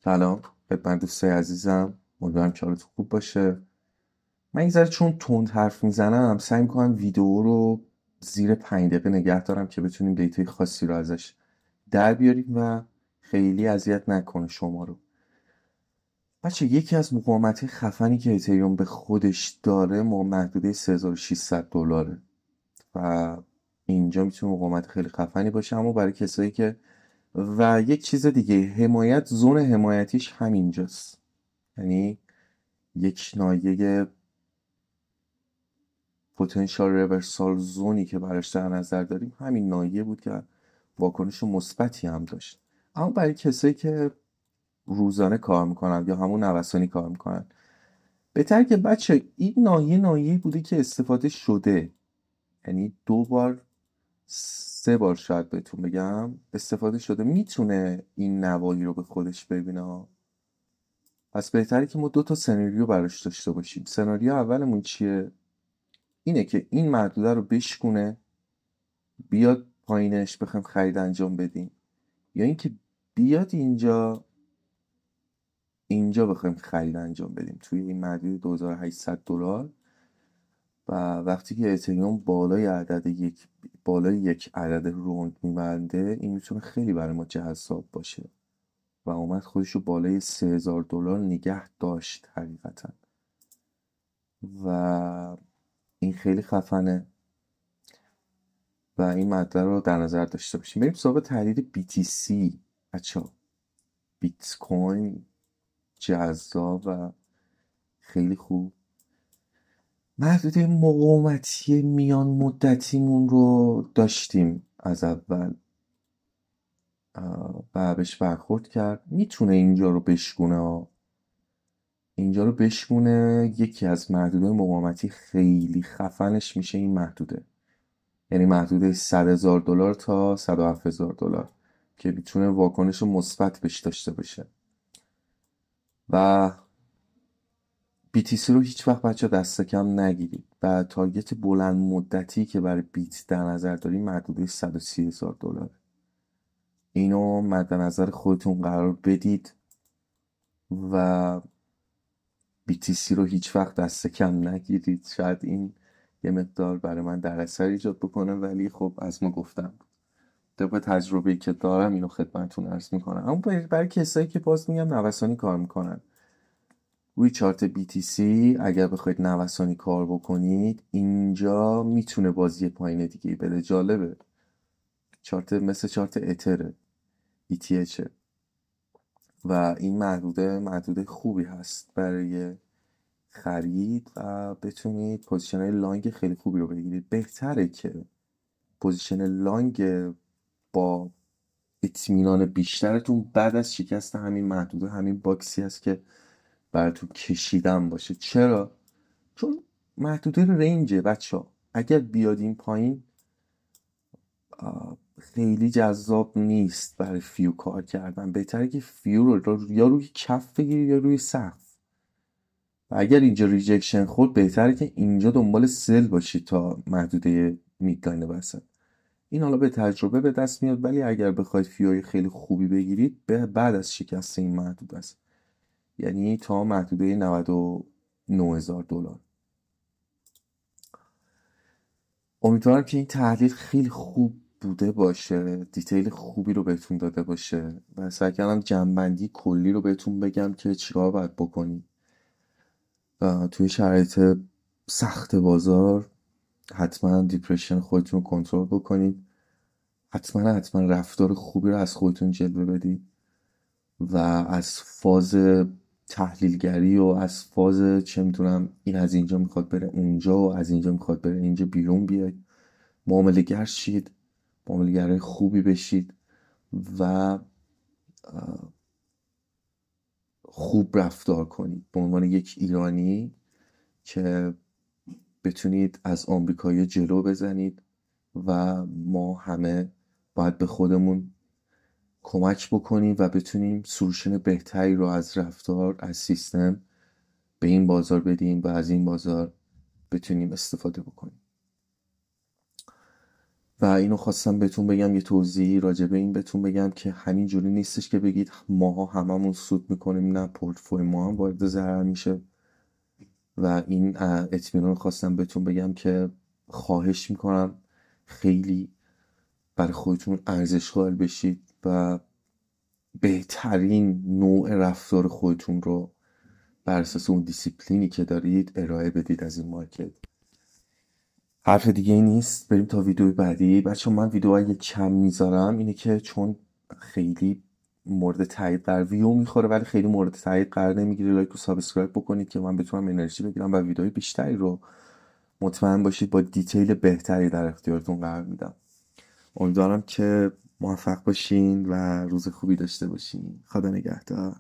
سلام خدمت دوستای عزیزم، امیدوارم که حالتون خوب باشه. من یه ذره چون تند حرف میزنم سعی میکنم ویدیو رو زیر 5 دقیقه نگه دارم که بتونیم دیتای خاصی رو ازش در بیاریم و خیلی اذیت نکنه شما رو. بچه یکی از مقاومت خفنی که اتریوم به خودش داره محدوده $3600 و اینجا میتونه مقاومت خیلی خفنی باشه، اما برای کسایی که و یک چیز دیگه، زون حمایتیش همینجاست. یعنی یک نایه پتانسیال ریورسال زونی که براش در نظر داریم همین نایه بود که واکنش مثبتی هم داشت. اما برای کسایی که روزانه کار میکنن یا همون نوسانی کار میکنن، بهتر که بچه این نایه بوده که استفاده شده، یعنی 2 بار 3 بار شاید بهتون بگم استفاده شده، میتونه این نوایی رو به خودش ببینه. پس بهتره که ما 2 تا سناریو براش داشته باشیم. سناریو اولمون چیه؟ اینه که این محدوده رو بشکونه بیاد پایینش بخوایم خرید انجام بدیم، یا اینکه بیاد اینجا بخوایم خرید انجام بدیم توی این محدوده $2800. و وقتی که اتریوم بالای یک عدد روند میبنده، این میتونه خیلی برای ما جذاب باشه و اومد خودش رو بالای $3000 نگه داشت حقیقتا و این خیلی خفنه و این مطلب رو در نظر داشته باشیم. بریم سراغ تحلیل BTC. بچه‌ها بیت کوین جذاب و خیلی خوب. محدوده مقاومتی میان مدتیمون رو داشتیم از اول و بهش برخورد کرد. میتونه اینجا رو بشکونه یکی از محدوده مقاومتی خیلی خفنش میشه این محدوده، یعنی محدوده $100,000 تا $107,000 که میتونه واکنش مثبت بهش داشته باشه. و BTC رو هیچ وقت بچه دست کم نگیرید و تارگت بلند مدتی که برای بیت در نظر داریم محدوده $130,000. اینو مد نظر خودتون قرار بدید و BTC رو هیچ وقت دست کم نگیرید. شاید این یه مقدار برای من در اثر ایجاد بکنه، ولی خب از ما گفتم طبق تجربه‌ای که دارم اینو خدمتتون عرض میکنم. اما برای کسایی که باز میگم نوسانی کار میکنن روی چارت BTC، اگر بخواید نوسانی کار بکنید اینجا میتونه بازی پایین دیگه بده. جالبه، چارت مثل چارت اتره، ETH و این محدوده خوبی هست برای خرید و بتونید پوزیشن های لانگ خیلی خوبی رو بگیرید. بهتره که پوزیشن لانگ با اطمینان بیشترتون بعد از شکست همین محدوده، همین باکسی هست که براتون کشیدم باشه. چرا؟ چون محدوده رنجه بچه ها. اگر بیاد این پایین خیلی جذاب نیست برای فیو کار کردن. بهتره که فیو رو یا روی کف بگیرید یا روی سقف. و اگر اینجا ریجکشن خورد، بهتره که اینجا دنبال سل باشید تا محدوده میدلاین وسط. این حالا به تجربه به دست میاد، ولی اگر بخواید فیوی خیلی خوبی بگیرید بعد از شکست این محدوده است، یعنی تا محدوده $99,000. امیدوارم که این تحلیل خیلی خوب بوده باشه، دیتیل خوبی رو بهتون داده باشه و سعی کردم جمع‌بندی کلی رو بهتون بگم که چیکار باید بکنید توی شرایط سخت بازار. حتما دیپرشن خودتون رو کنترل بکنید، حتما رفتار خوبی رو از خودتون جلوه بدید و از فاز تحلیلگری و از فاز چه میتونم این از اینجا میخواد بره اونجا و از اینجا میخواد بره اینجا بیرون بیاید. معامله‌گر شید، معامله‌گرای خوبی بشید و خوب رفتار کنید به عنوان یک ایرانی که بتونید از آمریکایی جلو بزنید و ما همه باید به خودمون کمک بکنیم و بتونیم سروشن بهتری رو از رفتار، از سیستم به این بازار بدیم و از این بازار بتونیم استفاده بکنیم. و اینو خواستم بهتون بگم، یه توضیحی راجع به این بهتون بگم که همین جوری نیستش که بگید ماها هممون سود میکنیم، نه، پورتفوی ما هم وارد ضرر میشه. و این اطمینان خواستم بهتون بگم که خواهش میکنم خیلی برای خودتون ارزش قائل بشید و بهترین نوع رفتار خودتون رو بر اساس اون دیسیپلینی که دارید ارائه بدید از این مارکت. حرف دیگه ای نیست، بریم تا ویدیو بعدی. بچه من ویدیوهای کم میذارم اینه که چون خیلی مورد تایید قرار ویو میخوره ولی خیلی مورد تایید قرار نمیگیره. لایک و سابسکرایب بکنید که من بتونم انرژی بگیرم و ویدیوهای بیشتری رو مطمئن باشید با دیتیل بهتری در اختیارتون قرار میدم. امیدوارم که موفق باشین و روز خوبی داشته باشین. خدا نگهدار.